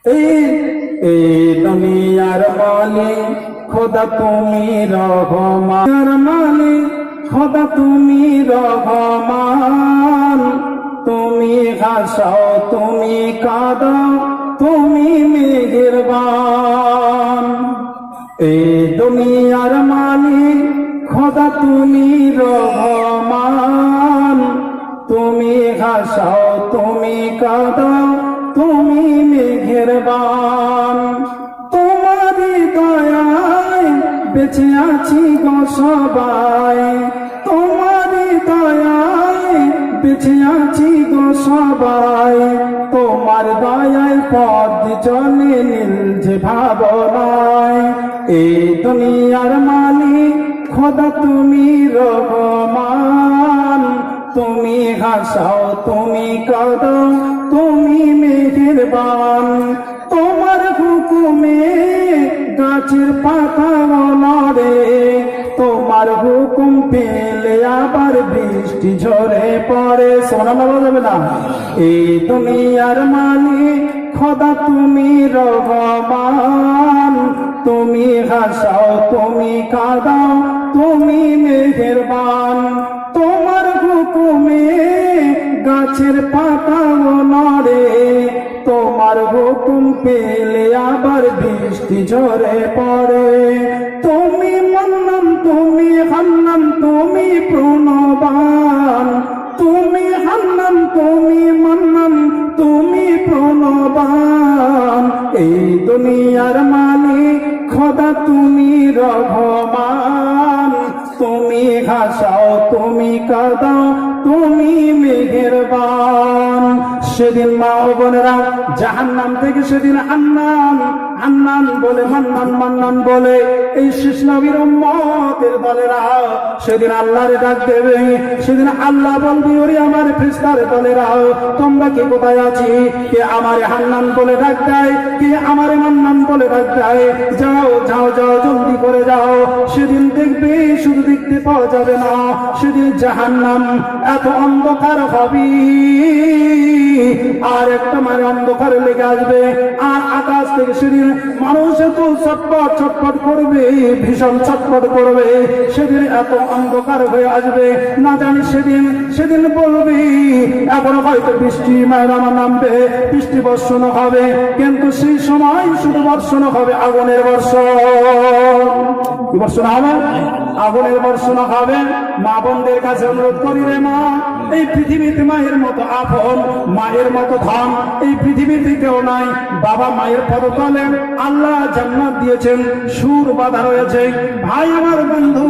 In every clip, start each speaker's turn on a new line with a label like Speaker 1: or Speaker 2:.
Speaker 1: এই দুনিয়ার মালিক খোদা তুমি রহমান, মালিক খোদা তুমি রহমান। তুমি হাসাও তুমি কাঁদাও তুমি মেহেরবান। এই দুনিয়ার মালিক খোদা তুমি রহমান। তুমি হাসাও তুমি কাঁদাও তুমি মেহেরবান। তোমারই দয়ায় বেঁচে আছি গো সবাই, তোমারই দয়ায় বেঁচে আছি গো সবাই। তোমার দয়ায় পথ চলে নীল যে ভাবনায়। এই দুনিয়ার মালিক খোদা তুমি রহমান। তুমি হাসাও তুমি কাঁদাও তুমি মেহেরবান। তোমার হুকুমে গাছের পাতা নড়ে, তোমার হুকুম পেলে আবার বৃষ্টি ঝরে পড়ে। শোনা যাবে না। এই দুনিয়ার মালিক খোদা তুমি রহমান। তুমি হাসাও তুমি কাঁদাও তুমি মেহেরবান। তোমার হুকুমে গাছের পাতা নড়ে, তোমার হুকুম পেলে আবার বৃষ্টি ঝরে পড়ে। তুমি মান্নান তুমি হান্নান তুমি প্রণবান। তুমি হান্নান তুমি মান্নান তুমি প্রণবান। এই দুনিয়ার মালিক খোদা তুমি রহমান। তুমি হাসাও তুমি কাঁদাও তুমি মেহেরবান। সেদিন মা ও বোনেরা জাহান্নাম থেকে সেদিন হান্নান হান্নান বলে মান্নান মান্নান বলে এই শেষ নবীর উম্মতের দলেরা সেদিন আল্লাহরে ডাক দেবে। সেদিন আল্লাহ বলবে ওরে আমার ফেরেশতার দলেরা তোমরা কে কোথায় আছি? কে আমারে হান্নান বলে ডাক দেয়, কে আমারে মান্নান বলে ডাক দেয়। যাও যাও যাও জলদি করে যাও। সেদিন দেখবে শুধু দেখতে পাওয়া যাবে না, সেদিন জাহান্নাম এত অন্ধকার হবে আর একটা মানে অন্ধকারে লেগে আসবে। আর আকাশ থেকে সেদিন মানুষ এত ছটপট ছটপট করবে, ভীষণ ছটপট করবে। সেদিন এত অন্ধকার হয়ে আসবে না জানি সেদিন সেদিন বলবে এখন হয়তো বৃষ্টি মায়েরামা নামবে, বৃষ্টি বর্ষণ হবে, কিন্তু সেই সময় শুধু বর্ষণ হবে আগুনের বর্ষণ। কি বর্ষণ হবে? আগুনের বর্ষণ হবে। মা বোনদের কাছে অনুরোধ করি রে মা, এই পৃথিবীতে মায়ের মতো আপন মায়ের মতো ধন এই পৃথিবীতে কেউ নাই। বাবা মায়ের পদতলে আল্লাহ জান্নাত দিয়েছেন, সুর বাঁধা রয়েছে। ভাই আমার বন্ধু,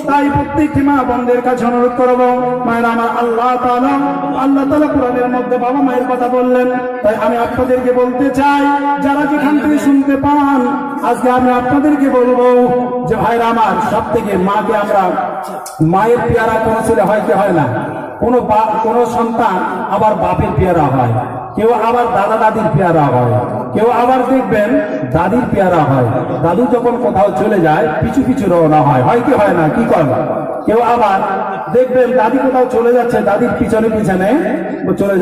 Speaker 1: তাই প্রত্যেকটি মা বোনদের কাছে অনুরোধ করবো মায়ের আমার আল্লাহ তাআলা কোরআনের মধ্যে বাবা মায়ের কথা বললেন। তাই আমি আপনাদেরকে বলতে চাই যারা যেখান থেকে শুনতে পান, আজকে আমি আপনাদেরকে বলবো যে ভাইরা আমার সব থেকে মাকে আমরা মায়ের পেয়ারা কোনো ছেলে হয় কি হয় না? কোনো সন্তান আবার বাপের পেয়ারা হয়, কেউ আবার দাদা দাদির পেয়ারা হয়, কেউ আবার দেখবেন দাদির পেয়ারা হয়। দাদু যখন কোথাও চলে যায় পিছু পিছু রওনা হয়, হয় কি হয় না? কি করে? কেউ আবার দেখবেন দাদি কোথাও চলে যাচ্ছে, দাদির পিছনে পিছনে চলে যায়।